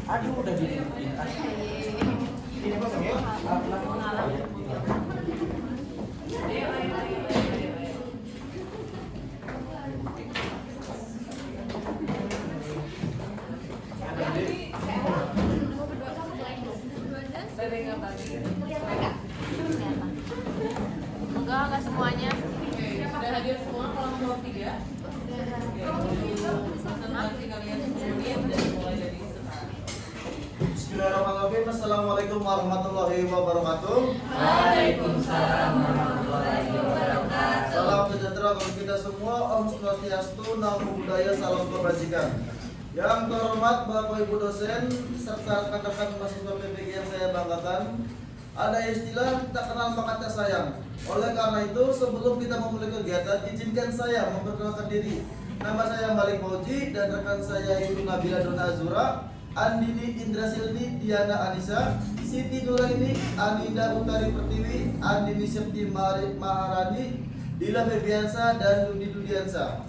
Aduh, udah gini. Ini kosong ya? Enggak semuanya. Sudah hadir semua kalau nomor 3. Bismillahirrahmanirrahim. Assalamualaikum warahmatullahi wabarakatuh. Waalaikumsalam warahmatullahi wabarakatuh. Salam sejahtera bagi kita semua. Om Swastiastu, Namo Buddhaya, salam kebajikan. Yang terhormat Bapak Ibu dosen serta rekan-rekan mahasiswa PPG yang saya banggakan, ada istilah tak kenal maka tak sayang. Oleh karena itu, sebelum kita memulai kegiatan, izinkan saya memperkenalkan diri. Nama saya Malik Fauji dan rekan saya Ibu Nabila Dona Azura, Andini Indra Silni, Diana Anissa, Siti Nuraini, Aninda Utari Pertiwi, Andini Septi Maharani, Dila Febiansa, dan Dudi Dudiansa.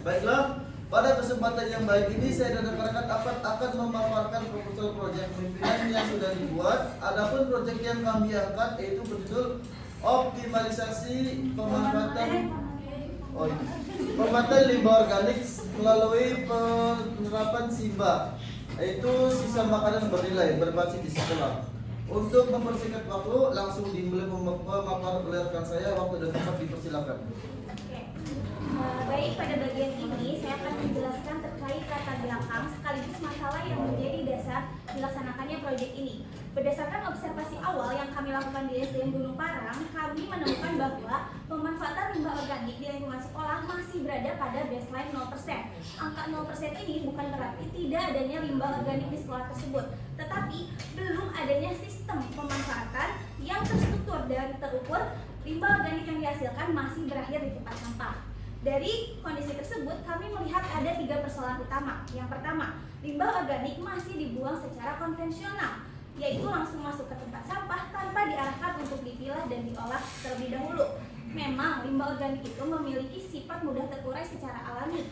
Baiklah, pada kesempatan yang baik ini saya dan rekan-rekan akan memaparkan proposal proyek pimpinan yang sudah dibuat. Adapun proyek yang kami angkat yaitu berjudul optimalisasi pemanfaatan limbah organik melalui penerapan SIMBA, yaitu sisa makanan bernilai berbasis di sekolah. Untuk mempersingkat waktu, langsung dimulai pemaparan oleh rekan saya. Waktu dan tempat dipersilakan. Baik, pada bagian ini saya akan menjelaskan terkait latar belakang sekaligus masalah yang menjadi dasar dilaksanakannya proyek ini. Berdasarkan observasi awal yang kami lakukan di SDN Gunung Parang, kami menemukan bahwa pemanfaatan limbah organik di lingkungan sekolah masih berada pada baseline 0%. Angka 0% ini bukan berarti tidak adanya limbah organik di sekolah tersebut, tetapi belum adanya sistem pemanfaatan yang terstruktur dan terukur. Limbah organik yang dihasilkan masih berakhir di tempat sampah. Dari kondisi tersebut, kami melihat ada 3 persoalan utama. Yang pertama, limbah organik masih dibuang secara konvensional, yaitu langsung masuk ke tempat sampah tanpa diarahkan untuk dipilah dan diolah terlebih dahulu. Memang limbah organik itu memiliki sifat mudah terurai secara alami.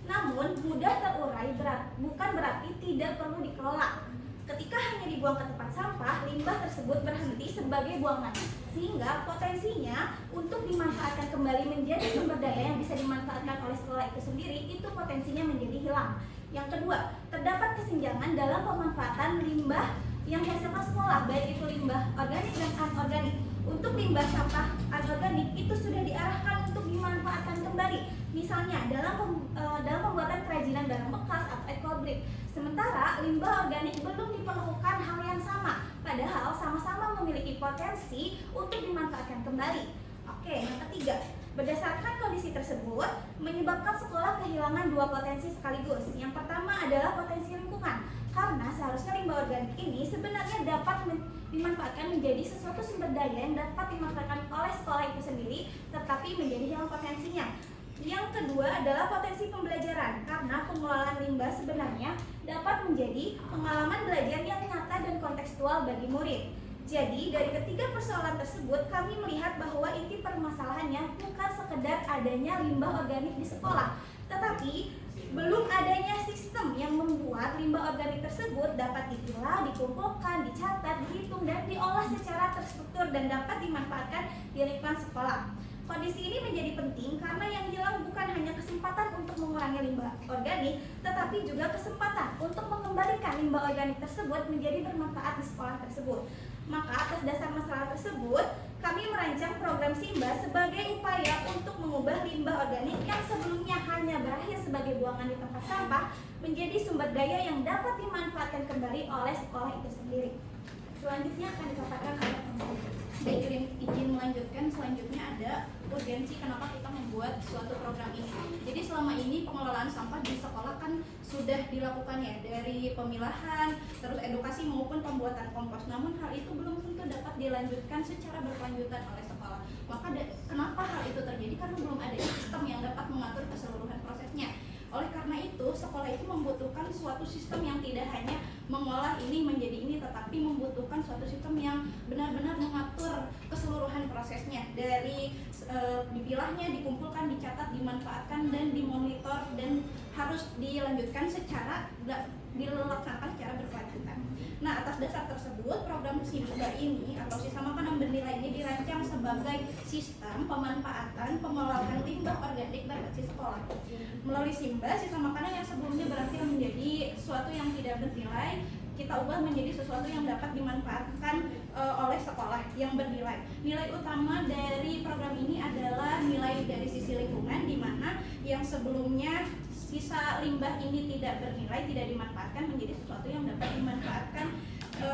Namun, mudah terurai bukan berarti tidak perlu dikelola. Ketika hanya dibuang ke tempat sampah, limbah tersebut berhenti sebagai buangan, sehingga potensinya untuk dimanfaatkan kembali menjadi sumber daya yang bisa dimanfaatkan oleh sekolah itu sendiri, itu potensinya menjadi hilang. Yang kedua, terdapat kesenjangan dalam pemanfaatan limbah yang dihasilkan sekolah, baik itu limbah organik dan anorganik. Untuk limbah sampah anorganik itu sudah diarahkan untuk dimanfaatkan kembali, misalnya dalam pembuatan kerajinan barang bekas atau ekobrik. Sementara limbah organik belum diperlukan hal yang sama, padahal sama-sama memiliki potensi untuk dimanfaatkan kembali. Oke, yang ketiga, berdasarkan kondisi tersebut menyebabkan sekolah kehilangan 2 potensi sekaligus. Yang pertama adalah potensi lingkungan, karena seharusnya limbah organik ini sebenarnya dapat dimanfaatkan menjadi sesuatu sumber daya yang dapat dimanfaatkan oleh sekolah itu sendiri, tetapi menjadi hilang potensinya. Yang kedua adalah potensi pembelajaran, karena pengelolaan limbah sebenarnya dapat menjadi pengalaman belajar yang nyata dan kontekstual bagi murid. Jadi dari ketiga persoalan tersebut, kami melihat bahwa inti permasalahannya bukan sekedar adanya limbah organik di sekolah, tetapi belum adanya sistem yang membuat limbah organik tersebut dapat dipilah, dikumpulkan, dicatat, dihitung, dan diolah secara terstruktur dan dapat dimanfaatkan di lingkungan sekolah. Kondisi ini menjadi penting karena yang hilang bukan hanya kesempatan untuk mengurangi limbah organik, tetapi juga kesempatan untuk mengembalikan limbah organik tersebut menjadi bermanfaat di sekolah tersebut. Maka atas dasar masalah tersebut, kami merancang program SIMBA sebagai upaya untuk mengubah limbah organik yang sebelumnya hanya berakhir sebagai buangan di tempat sampah menjadi sumber daya yang dapat dimanfaatkan kembali oleh sekolah itu sendiri. Selanjutnya akan dipaparkan oleh Pak. Saya izin melanjutkan. Selanjutnya ada urgensi kenapa kita membuat suatu program ini. Jadi selama ini pengelolaan sampah di sekolah kan sudah dilakukan ya, dari pemilahan, terus edukasi maupun pembuatan kompos. Namun hal itu belum tentu dapat dilanjutkan secara berkelanjutan oleh sekolah. Maka kenapa hal itu terjadi? Karena belum ada sistem yang dapat mengatur keseluruhan prosesnya. Oleh karena itu, sekolah itu membutuhkan suatu sistem yang tidak hanya mengolah ini menjadi ini, tetapi membutuhkan suatu sistem yang benar-benar mengatur keseluruhan prosesnya, dari dipilahnya, dikumpulkan, dicatat, dimanfaatkan, dan dimonitor, dan harus dilanjutkan dilaksanakan secara berkelanjutan. dasar tersebut, program SIMBA ini atau sisa makanan bernilai ini dirancang sebagai sistem pemanfaatan pengolahan limbah organik berbasis sekolah. Melalui SIMBA, sisa makanan yang sebelumnya berakhir menjadi sesuatu yang tidak bernilai, kita ubah menjadi sesuatu yang dapat dimanfaatkan oleh sekolah yang bernilai. Nilai utama dari program ini adalah nilai dari sisi lingkungan, di mana yang sebelumnya sisa limbah ini tidak bernilai, tidak dimanfaatkan menjadi sesuatu yang dapat dimanfaatkan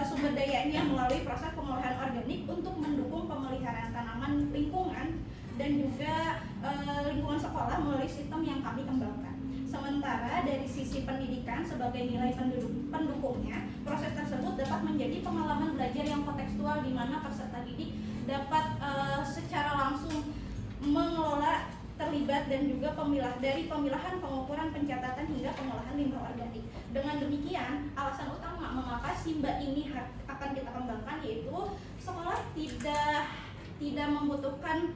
sumber dayanya melalui proses pengolahan organik untuk mendukung pemeliharaan tanaman lingkungan dan juga lingkungan sekolah melalui sistem yang kami kembangkan. Sementara dari sisi pendidikan sebagai nilai pendukungnya, proses tersebut dapat menjadi pengalaman belajar yang kontekstual di mana peserta didik dapat secara langsung mengelola, terlibat dan juga dari pemilahan, pengukuran, pencatatan hingga pengolahan limbah organik. Dengan demikian, alasan utama mengapa SIMBA ini akan kita kembangkan yaitu sekolah tidak membutuhkan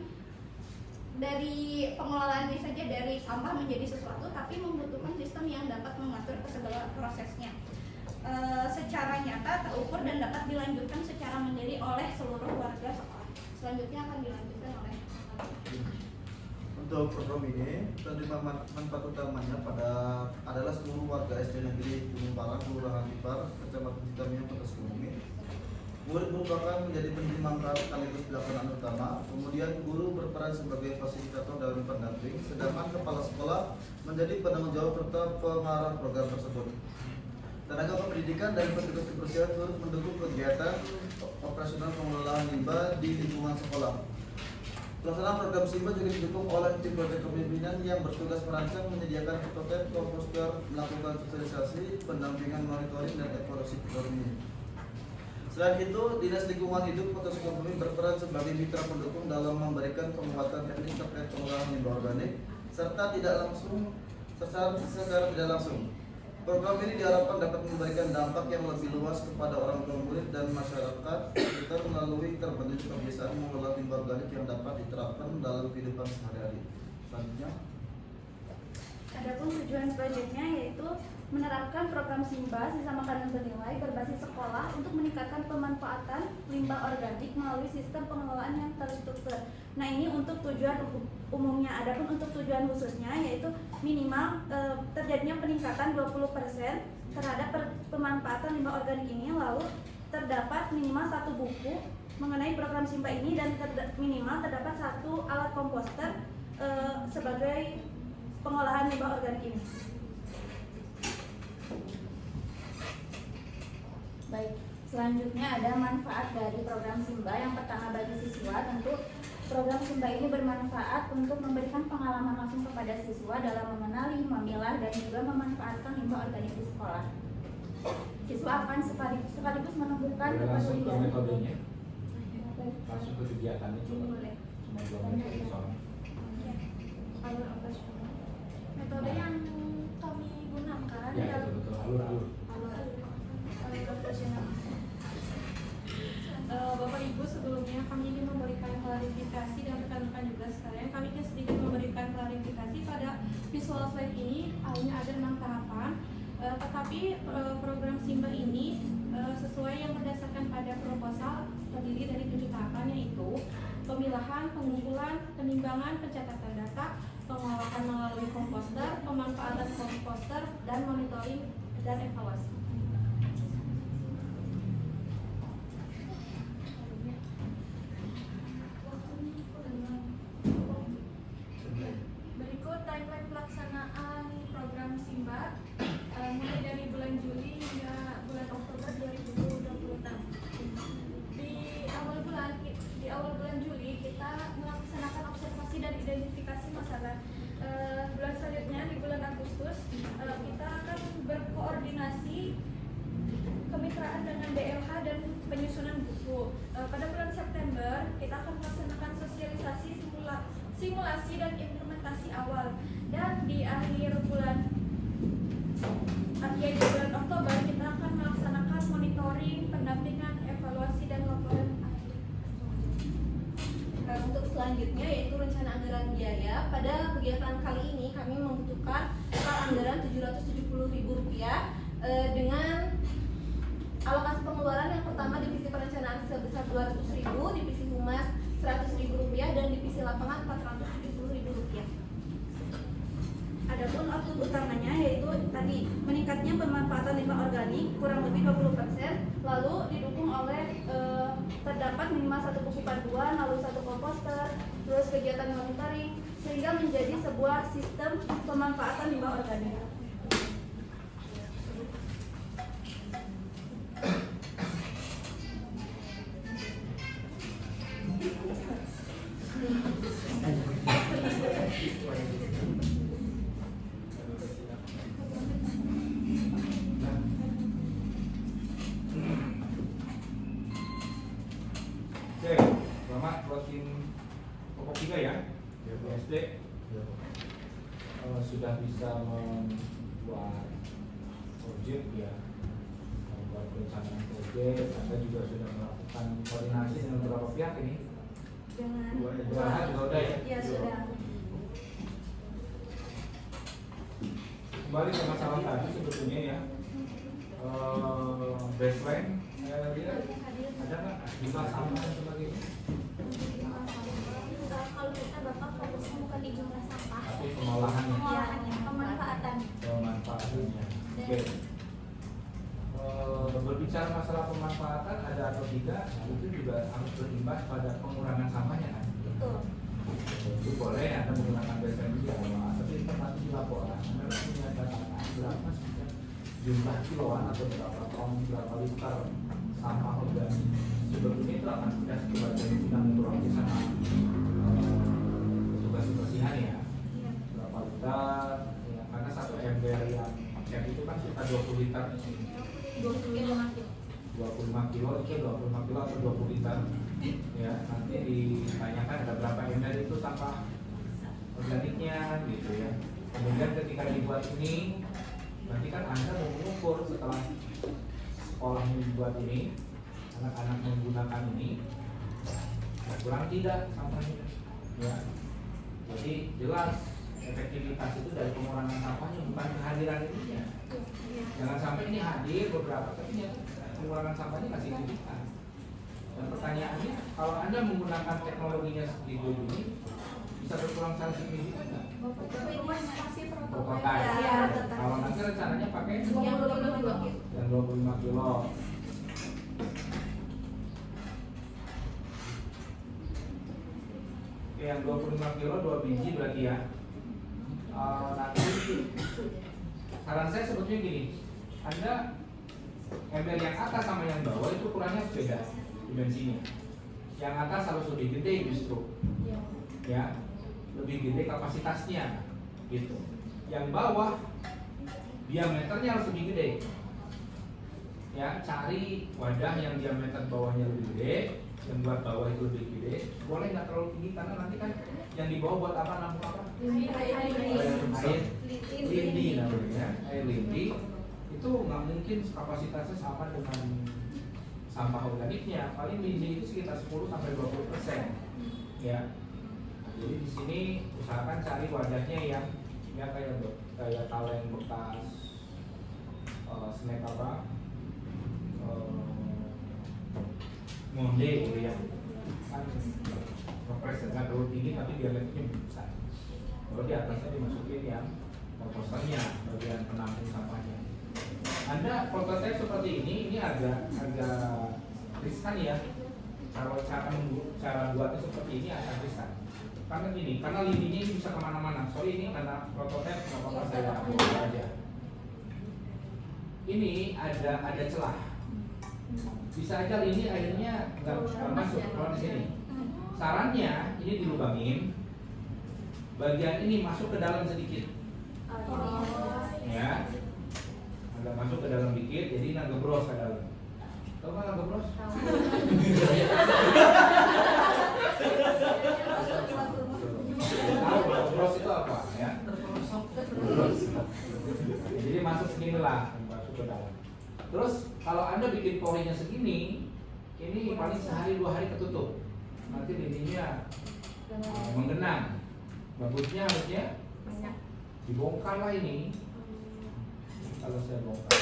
dari pengelolaannya saja dari sampah menjadi sesuatu, tapi membutuhkan sistem yang dapat mengatur segala prosesnya secara nyata, terukur dan dapat dilanjutkan secara mandiri oleh seluruh warga sekolah. Selanjutnya akan dilanjutkan oleh Untuk program ini, penerima manfaat utamanya adalah seluruh warga SD Negeri Gunung Parang, Kelurahan Tipar, Kecamatan Citamiang, Kota Sukabumi. Murid merupakan menjadi penerima manfaat sekaligus pelaksanaan utama, kemudian guru berperan sebagai fasilitator dan pendamping, sedangkan kepala sekolah menjadi penanggung jawab serta pengarah program tersebut. Tenaga pendidikan dan petugas kebersihan turut mendukung kegiatan operasional pengelolaan limbah di lingkungan sekolah. Pelaksanaan program SIMBA juga didukung oleh tim proyek kepemimpinan yang bertugas merancang, menyediakan prototipe, komposter, melakukan sosialisasi, pendampingan, monitoring, dan evaluasi program ini. Selain itu, Dinas Lingkungan Hidup Kota Sukabumi berperan sebagai mitra pendukung dalam memberikan penguatan teknis terkait pengolahan limbah organik serta secara tidak langsung. Program ini diharapkan dapat memberikan dampak yang lebih luas kepada orang tua murid dan masyarakat sekitar melalui terbentuknya kebiasaan mengelola limbah organik yang dapat diterapkan dalam kehidupan sehari-hari. Selanjutnya, adapun tujuan proyeknya yaitu menerapkan program SIMBA sisa makanan bernilai berbasis sekolah untuk meningkatkan pemanfaatan limbah organik melalui sistem pengelolaan yang terstruktur. Nah, ini untuk tujuan umumnya. Adapun untuk tujuan khususnya yaitu minimal terjadinya peningkatan 20% terhadap pemanfaatan limbah organik ini, lalu terdapat minimal 1 buku mengenai program SIMBA ini dan minimal terdapat 1 alat komposter sebagai pengolahan limbah organik ini. Baik, selanjutnya ada manfaat dari program SIMBA. Yang pertama bagi siswa, tentu program SIMBA ini bermanfaat untuk memberikan pengalaman langsung kepada siswa dalam mengenali, memilah, dan juga memanfaatkan limbah organik di sekolah. Siswa akan sekaligus menumbuhkan langsung ke kepedulian. metodenya, langsung ke kegiatannya coba. Boleh. Cuma 2 menit soalnya. Alur operasional. Metode yang kami gunakan Ya, betul, alur. Bapak Ibu, sebelumnya kami ingin memberikan klarifikasi dan rekan-rekan juga sekalian. Kami ingin sedikit memberikan klarifikasi pada visual slide ini. Awalnya ada 6 tahapan, tetapi program SIMBA ini sesuai yang berdasarkan pada proposal terdiri dari 7 tahapan, yaitu pemilahan, pengumpulan, penimbangan, pencatatan data, pengolahan melalui komposter, pemanfaatan komposter, dan monitoring dan evaluasi. Berikut timeline pelaksanaan program SIMBA mulai dari bulan Juli hingga bulan Oktober 2026. Di awal bulan Juli kita melaksanakan observasi dan identifikasi masalah. Bulan selanjutnya di bulan Agustus kita akan berkoordinasi kemitraan dengan DLH dan penyusunan buku. Pada bulan September kita akan melaksanakan sosialisasi, simulasi dan implementasi awal, dan di akhir bulan Oktober kita akan melaksanakan monitoring, pendampingan, evaluasi dan laporan akhir. Untuk selanjutnya yaitu rencana anggaran biaya. Pada kegiatan kali ini kami membutuhkan anggaran Rp770.000 dengan alokasi pengeluaran 200.000, divisi humas 100.000 rupiah, dan divisi lapangan 470.000 rupiah. Adapun output utamanya yaitu tadi meningkatnya pemanfaatan limbah organik kurang lebih 20%, lalu didukung oleh terdapat minimal 1 buku panduan, lalu 1 komposter, terus kegiatan monitoring, sehingga menjadi sebuah sistem pemanfaatan limbah organik. Oke, selamat buatin pokok 3 ya. SD sudah bisa membuat project ya, membuat perencanaan project. Anda juga sudah melakukan koordinasi dengan beberapa pihak ini. Dengan Juga udah ya? Ya sudah. Kembali ke masalah tadi sebetulnya ya, baseline dia ada nggak jumlah sampah dan sebagainya? Kalau kita Bapak fokusnya bukan di jumlah sampah, Tapi pengolahannya, pengolahannya, pemanfaatan. pemanfaatannya. Oke. Berbicara masalah pemanfaatan ada atau tidak, itu juga harus berimbas pada pengurangan sampahnya kan. Betul. Itu boleh Anda menggunakan baseline juga, tapi itu nanti di laporan Anda harus punya data berapa sebenarnya jumlah kiloan atau berapa ton, berapa liter sampah organik. Sebetulnya itu akan sudah sebagai undang undang sama petugas kebersihan ya. Berapa liter? Ya, karena satu ember yang cek itu kan sekitar 20 liter. 25 kilo itu 25 kilo atau 20 liter ya, nanti ditanyakan ada berapa ember itu sampah organiknya gitu ya. Kemudian ketika dibuat ini nanti kan Anda mau mengukur setelah sekolah membuat ini, anak-anak menggunakan ini kurang tidak sampahnya ya. Jadi jelas efektivitas itu dari pengurangan sampahnya, bukan kehadiran ininya. Jangan sampai ini hadir beberapa tapi pengurangan sampahnya nggak signifikan. Dan pertanyaannya, kalau Anda menggunakan teknologinya seperti ini, bisa berkurang sangat signifikan nggak? Masih Prototipe. Ya, Kalau nanti rencananya pakai yang 25 kilo. yang 25 kilo. Oke, yang 25 kilo 2 biji berarti ya. Nanti saran saya sebetulnya gini, Anda ember yang atas sama yang bawah itu ukurannya harus beda dimensinya. Yang atas harus lebih gede justru, ya, lebih gede kapasitasnya, gitu. Yang bawah diameternya harus lebih gede. Ya, cari wadah yang diameter bawahnya lebih gede, yang buat bawah itu lebih gede. Boleh nggak terlalu tinggi karena nanti kan yang di bawah buat apa? Nampung apa? Air lindi namanya, air lindi itu nggak mungkin kapasitasnya sama dengan sampah organiknya. Paling lindi itu sekitar 10-20%. Ya, jadi di sini usahakan cari wadahnya yang ya kayak kaleng bekas snack apa, monde gitu ya, kan kompresnya nggak terlalu tinggi tapi diameternya besar. Kalau di atasnya dimasukin yang komposternya, bagian penampung sampahnya. Anda prototipe seperti ini agak riskan ya. Cara buatnya seperti ini agak riskan. Karena gini, karena lindinya ini bisa kemana-mana. Sorry ini karena prototipe, nggak apa-apa saya ambil aja. Ini ada celah. Bisa aja ini airnya nggak masuk keluar di sini. Sarannya ini dilubangin, bagian ini masuk ke dalam sedikit, ya, agak masuk ke dalam dikit, jadi agak gebros ke dalam. Tahu kan agak gebros? Tahu gebros itu apa? Ya. Jadi masuk segini lah, masuk ke dalam. Terus kalau Anda bikin porinya segini, ini paling sehari 2 hari ketutup. Nanti lindinya menggenang. Bagusnya harusnya dibongkar lah ini. Kalau saya bongkar,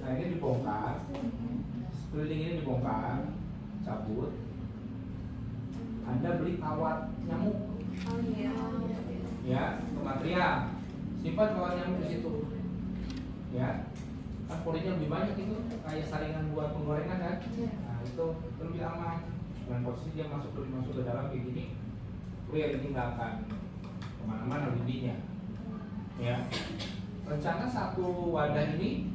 nah ini dibongkar, sekeliling ini dibongkar, cabut. Anda beli kawat nyamuk, Oh iya. ya, ke material, simpan kawat nyamuk di situ, ya. Kan polinnya lebih banyak itu, kayak saringan buat penggorengan kan. Nah itu lebih aman. Dan posisi dia masuk ke dalam kayak gini, clear, ini nggak akan kemana-mana lindinya, ya. Rencana satu wadah ini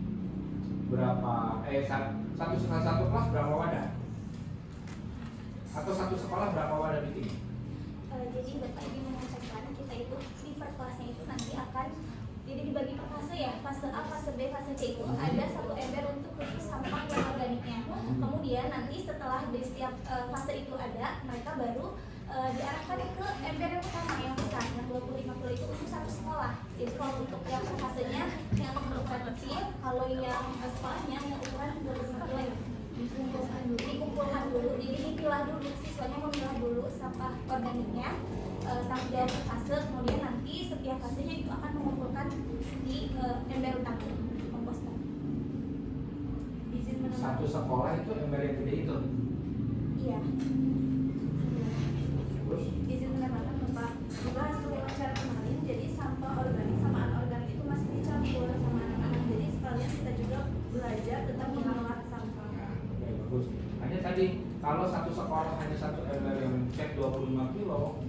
berapa? Satu kelas berapa wadah? Atau satu sekolah berapa wadah bikin? Jadi Bapak Ibu menyampaikan kita itu di per kelasnya itu nanti akan jadi dibagi per fase ya, fase A, fase B, fase C itu ada satu ember untuk khusus sampah dan organiknya. Kemudian nanti setelah di setiap fase itu ada, mereka baru diarahkan ke ember yang pertama yang besar yang 20-50 itu untuk satu sekolah. Jadi kalau untuk yang per fasenya yang ukuran kecil, kalau yang sekolahnya yang ukuran 20-50 dikumpulkan dulu, jadi dipilah dulu, siswanya memilah dulu sampah organiknya sampai ke fase, kemudian nanti setiap fasenya itu akan mengumpulkan di ember utama komposter. Izin Satu sekolah itu ember yang gede itu. Iya. Terus izin menambahkan Bapak, juga hasil wawancara kemarin, jadi sampah organik sama anorganik itu masih dicampur sama anak-anak. Jadi sekalian kita juga belajar tentang mengolah sampah. nah, oke, bagus. Hanya tadi kalau satu sekolah hanya satu ember yang cek 25 kilo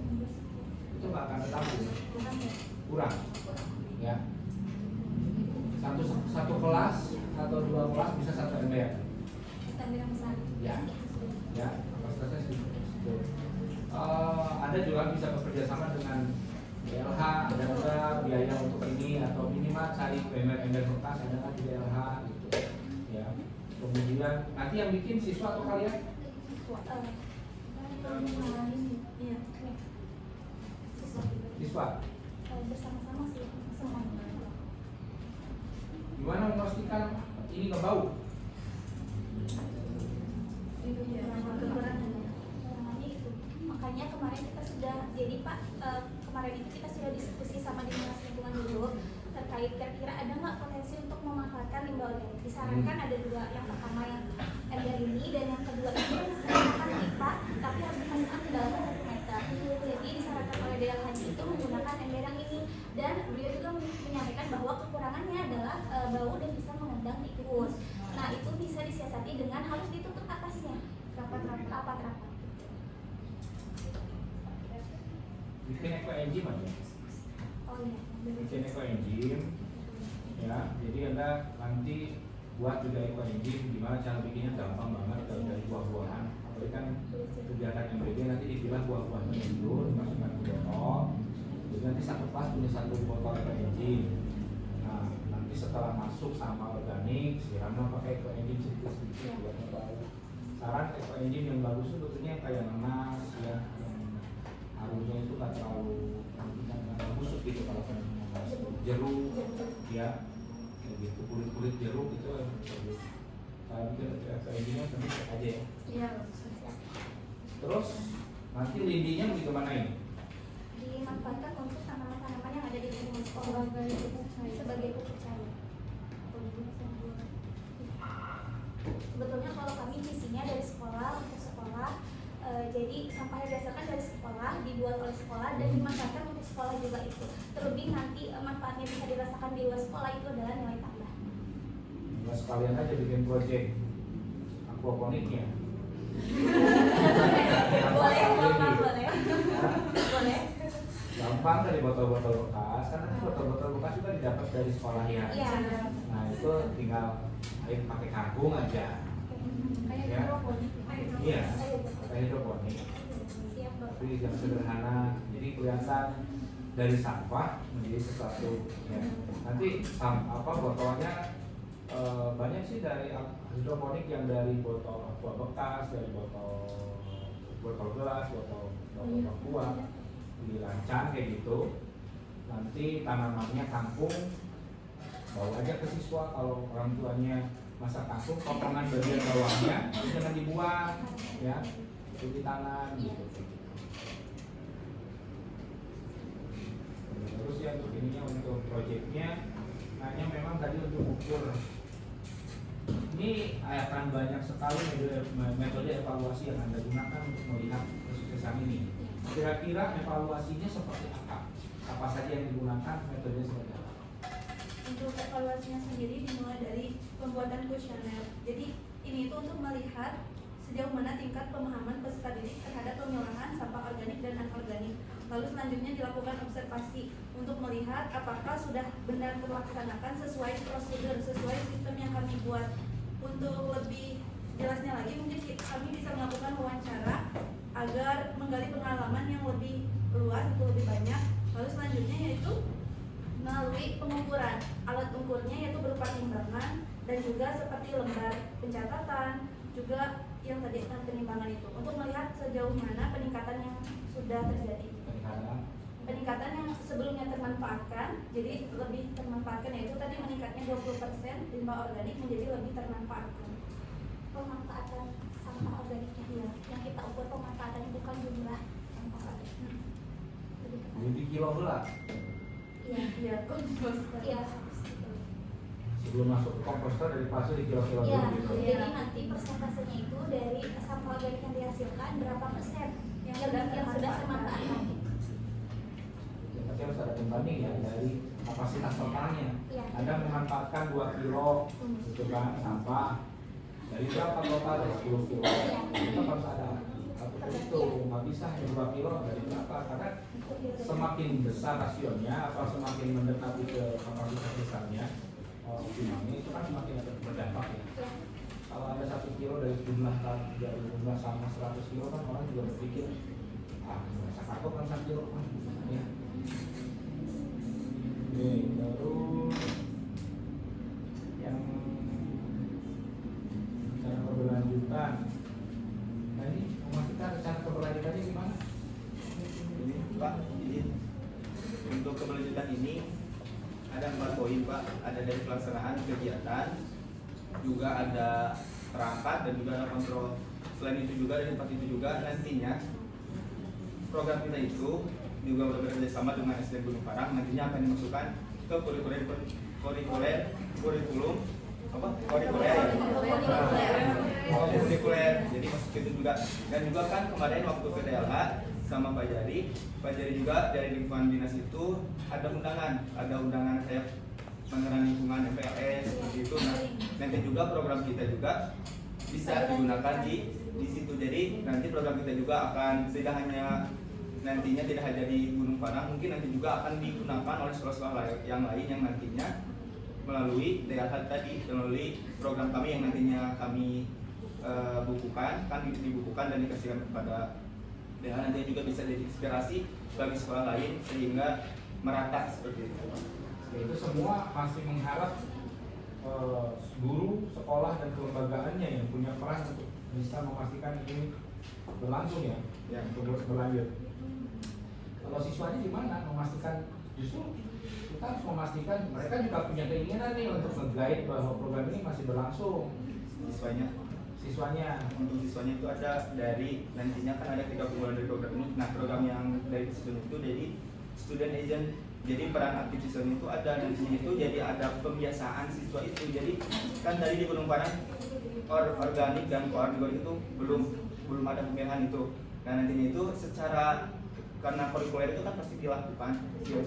itu nggak akan tertampung, kurang, ya. Satu kelas atau dua kelas bisa satu ember, Ember yang besar. ya, ya. Kapasitasnya segitu. Anda juga bisa bekerja sama dengan DLH, ada juga biaya untuk ini atau minimal cari ember-ember bekas ada kan di DLH gitu, ya. Kemudian nanti yang bikin siswa atau kalian? Iya. Siswa. Bersama-sama sih semuanya. Gimana memastikan ini nggak bau? Kekurangannya itu. Makanya kemarin kita sudah jadi Pak, kemarin itu kita sudah diskusi sama dinas lingkungan dulu terkait kira-kira ada nggak potensi untuk memanfaatkan limbah organik. Disarankan ada dua, yang pertama yang ember ini dan yang kedua itu menggunakan pipa tapi harus ditemukan kedalaman 1 meter. Jadi disarankan oleh DLH itu menggunakan ember yang ini, dan beliau juga menyampaikan bahwa kekurangannya adalah bau dan bisa mengundang tikus. Nah itu bisa disiasati dengan harus ditutup atasnya rapat-rapat. Bikin eco engine aja. Oh iya. Bikin eco engine, ya. Jadi Anda nanti buat juga eco engine. Gimana cara bikinnya? Gampang banget, dari buah-buahan. Apalagi kan kegiatan MBG nanti dipilah buah-buahnya dulu, dimasukkan ke botol. Jadi nanti satu kelas punya satu botol eco engine. Nah, nanti setelah masuk sampah organik, siramlah pakai eco engine sedikit-sedikit buat ngebau. Saran eco engine yang bagus itu bentuknya kayak nanas, ya. Harusnya itu nggak terlalu busuk gitu kalau kan jeruk, ya, kayak gitu, kulit jeruk itu bagus. Saya bikin ini nanti cek aja ya. Iya. Terus nanti lindinya mau dikemanain? Dimanfaatkan untuk tanaman-tanaman yang ada di lingkungan sekolah sebagai pupuk cair. Sebetulnya kalau kami visinya dari sekolah untuk sekolah, jadi sampah yang berdasarkan dari sekolah dibuat oleh sekolah dan dimanfaatkan untuk sekolah juga itu. Terlebih nanti manfaatnya bisa dirasakan di luar sekolah itu adalah nilai tambah. Nah, sekalian aja bikin project aquaponiknya. Boleh, Bapak, boleh. Boleh. Gampang dari botol-botol bekas, karena kan botol-botol bekas juga didapat dari sekolah ya. Iya. Nah itu tinggal air pakai kangkung aja. Kayak Ya. hidroponik. Iya, pakai hidroponik. Siap, Bapak. Tapi yang sederhana, jadi kelihatan dari sampah menjadi sesuatu. Ya. Nanti botolnya banyak sih dari hidroponik yang dari botol aqua bekas, dari botol gelas, botol aqua, dirancang kayak gitu. Nanti tanamannya kangkung, bawa aja ke siswa. Kalau orang tuanya masak kangkung, potongan bagian bawahnya jangan dibuang, ya, itu ditanam gitu. Terus ya untuk ininya, untuk proyeknya hanya memang tadi untuk ukur Ini akan banyak sekali metode evaluasi yang Anda gunakan untuk melihat kesuksesan ini. Kira-kira evaluasinya seperti apa? Apa saja yang digunakan, metodenya seperti apa? Untuk evaluasinya sendiri dimulai dari pembuatan kuesioner. Jadi ini itu untuk melihat sejauh mana tingkat pemahaman peserta didik terhadap pemilahan sampah organik dan anorganik. Lalu selanjutnya dilakukan observasi untuk melihat apakah sudah benar terlaksanakan sesuai prosedur, sesuai sistem yang kami buat. Untuk lebih jelasnya lagi mungkin kami bisa melakukan wawancara agar menggali pengalaman yang lebih luas atau lebih banyak. Lalu selanjutnya yaitu melalui pengukuran. Alat ukurnya yaitu berupa timbangan dan juga seperti lembar pencatatan, juga yang tadi penimbangan itu untuk melihat sejauh mana peningkatan yang sudah terjadi. Peningkatan yang sebelumnya termanfaatkan, jadi lebih termanfaatkan, yaitu tadi meningkatnya 20% limbah organik menjadi lebih termanfaatkan. Pemanfaatan sampah organiknya ya. Yang kita ukur pemanfaatannya bukan jumlah sampah organik. Jadi kilo belas. Iya, komposter. Iya. Sebelum masuk ke komposter dari pasir di kilo-kilo Iya, dulu gitu. jadi nanti persentasenya itu dari sampah organik yang dihasilkan berapa persen yang sudah termanfaatkan. Tapi harus ada pembanding ya dari kapasitas totalnya. Iya. Anda memanfaatkan 2 kilo gitu kan sampah. Dari berapa total? Dari 10 kilo. Itu harus ada satu itu. Nggak bisa hanya 2 kilo dari berapa? Karena semakin besar rasionya atau semakin mendekati ke kapasitas besarnya optimalnya itu kan semakin ada berdampak ya. Iya. Kalau ada 1 kilo dari jumlah sama 100 kilo kan orang juga berpikir merasa kapok kan 1 kilo kan ya. Oke, terus yang rencana keberlanjutan. Nah ini memastikan rencana keberlanjutannya gimana? Ini Pak, izin untuk keberlanjutan ini ada 4 poin Pak. Ada dari pelaksanaan kegiatan, juga ada perangkat dan juga ada kontrol. Selain itu juga dari 4 itu juga nantinya program kita itu juga bekerja sama dengan SDN Gunung Parang, nantinya akan dimasukkan ke kurikulum kurikuler. Jadi masuk itu juga. Dan juga kan kemarin waktu ke DLH sama Pak Jari juga dari lingkungan dinas itu ada undangan kayak mengenai lingkungan FLS seperti itu. Nah, nanti juga program kita juga bisa digunakan di situ. Jadi nanti program kita juga akan tidak hanya di Gunung Parang, mungkin nanti juga akan digunakan oleh sekolah-sekolah yang lain yang nantinya melalui DLH tadi, melalui program kami yang nantinya kami dibukukan dan dikasihkan kepada DLH, nantinya juga bisa jadi inspirasi bagi sekolah lain sehingga merata seperti itu. Itu semua masih mengharap guru, sekolah dan kelembagaannya yang punya peran untuk bisa memastikan ini berlangsung ya, untuk berlanjut. Kalau siswanya gimana? Memastikan justru kita harus memastikan mereka juga punya keinginan nih untuk nge-guide bahwa program ini masih berlangsung. Siswanya Untuk siswanya itu ada dari nantinya kan ada 3 bulan dari program ini. Nah, program yang dari siswa itu jadi student agent. Jadi peran aktif siswa itu ada nantinya itu jadi ada pembiasaan siswa itu. Jadi kan tadi di Gunung Parang organik dan koorganik itu belum ada pemilihan itu. Nah, nantinya itu secara karena kurikuler itu kan pasti dilakukan,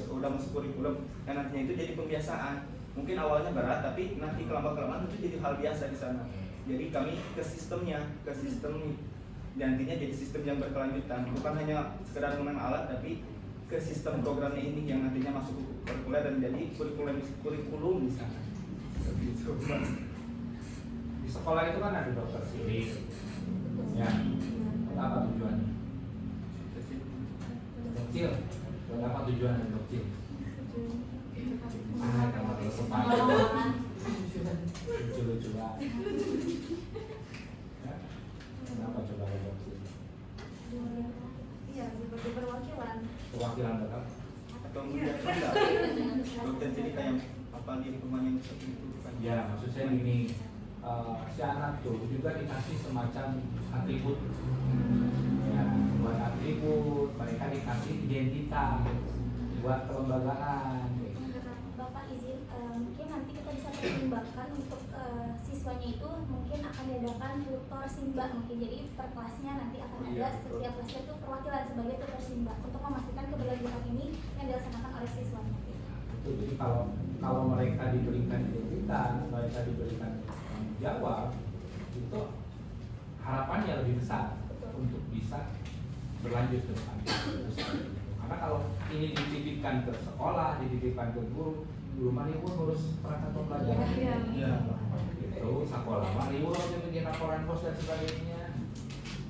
udah masuk kurikulum, dan nantinya itu jadi pembiasaan. Mungkin awalnya berat, tapi nanti kelamaan itu jadi hal biasa di sana. Jadi kami ke sistem nantinya jadi sistem yang berkelanjutan, bukan hanya sekedar mengenal alat, tapi ke sistem programnya ini yang nantinya masuk kurikuler dan jadi kurikulum di sana. Begitu. di sekolah itu kan ada dokter sidik, ya. Apa tujuannya? Kecil, apa tujuan dari kecil? Kalau lucu-lucu lah. Kenapa coba kecil? Iya, sebagai perwakilan. Perwakilan tetap. Atau melihat dokter jadi kayak apa di lingkungan yang seperti itu kan? Ya, maksud saya gini, si anak tuh juga dikasih semacam atribut. Ya, buat atribut, mereka dikasih identitas buat kelembagaan. Bapak izin mungkin nanti kita bisa pertimbangkan untuk siswanya itu mungkin akan diadakan tutor simba mungkin, jadi per kelasnya nanti akan ada setiap kelasnya itu perwakilan sebagai tutor simba untuk memastikan keberlanjutan ini yang dilaksanakan oleh siswanya. Itu jadi kalau mereka diberikan identitas, mereka diberikan tanggung jawab, itu harapannya lebih besar untuk bisa berlanjut ke depan. Karena kalau ini dititipkan ke sekolah, dititipkan ke guru mari pun ngurus perangkat pembelajaran. Itu sekolah mari urus bikin laporan pos dan sebagainya.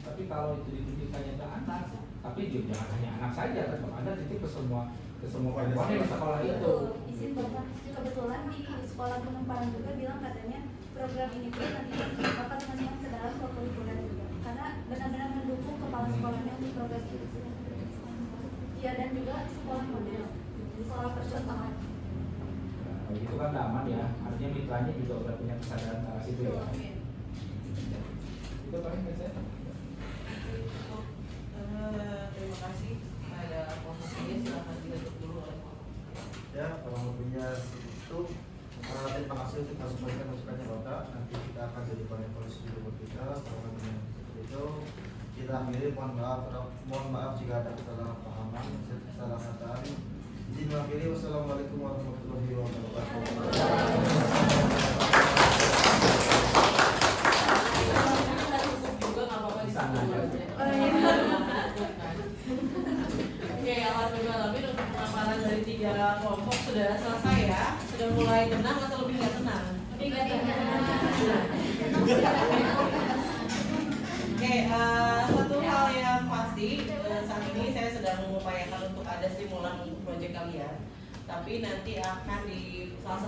Tapi kalau itu dititipkannya ke anak, tapi jangan hanya anak saja, tetap ada titip ke semua komponen di sekolah itu. Izin Bapak, kebetulan di sekolah Gunung Parang juga bilang katanya program ini tuh nanti dapat masuk ke dalam kurikulum juga, karena benar-benar mendukung kepala sekolahnya untuk program ini. Ya, dan juga sekolah model, sekolah percontohan. Kalau gitu kan udah aman ya, artinya mitranya juga udah punya kesadaran ke arah situ ya. Itu paling biasanya. Terima kasih. Ada posisinya silakan ditutup dulu oleh Pak. Ya, kalau lebihnya itu terima kasih untuk masukan-masukannya Bapak. Nanti kita akan jadi evaluasi di grup kita. Kalau lebihnya seperti itu kita akhiri. Mohon maaf jika ada kesalahpahaman, kesalahan. Izin mengakhiri. Wassalamualaikum warahmatullahi wabarakatuh. Juga nggak apa-apa di sana. Oke, alhamdulillah. Tapi untuk pemaparan dari 3 kelompok sudah selesai ya. Sudah mulai tenang atau lebih nggak tenang? Lebih nggak tenang. Oke, satu hal yang pasti saat ini saya sedang mengupayakan untuk ada stimulan untuk proyek kalian. Tapi nanti akan di salah satu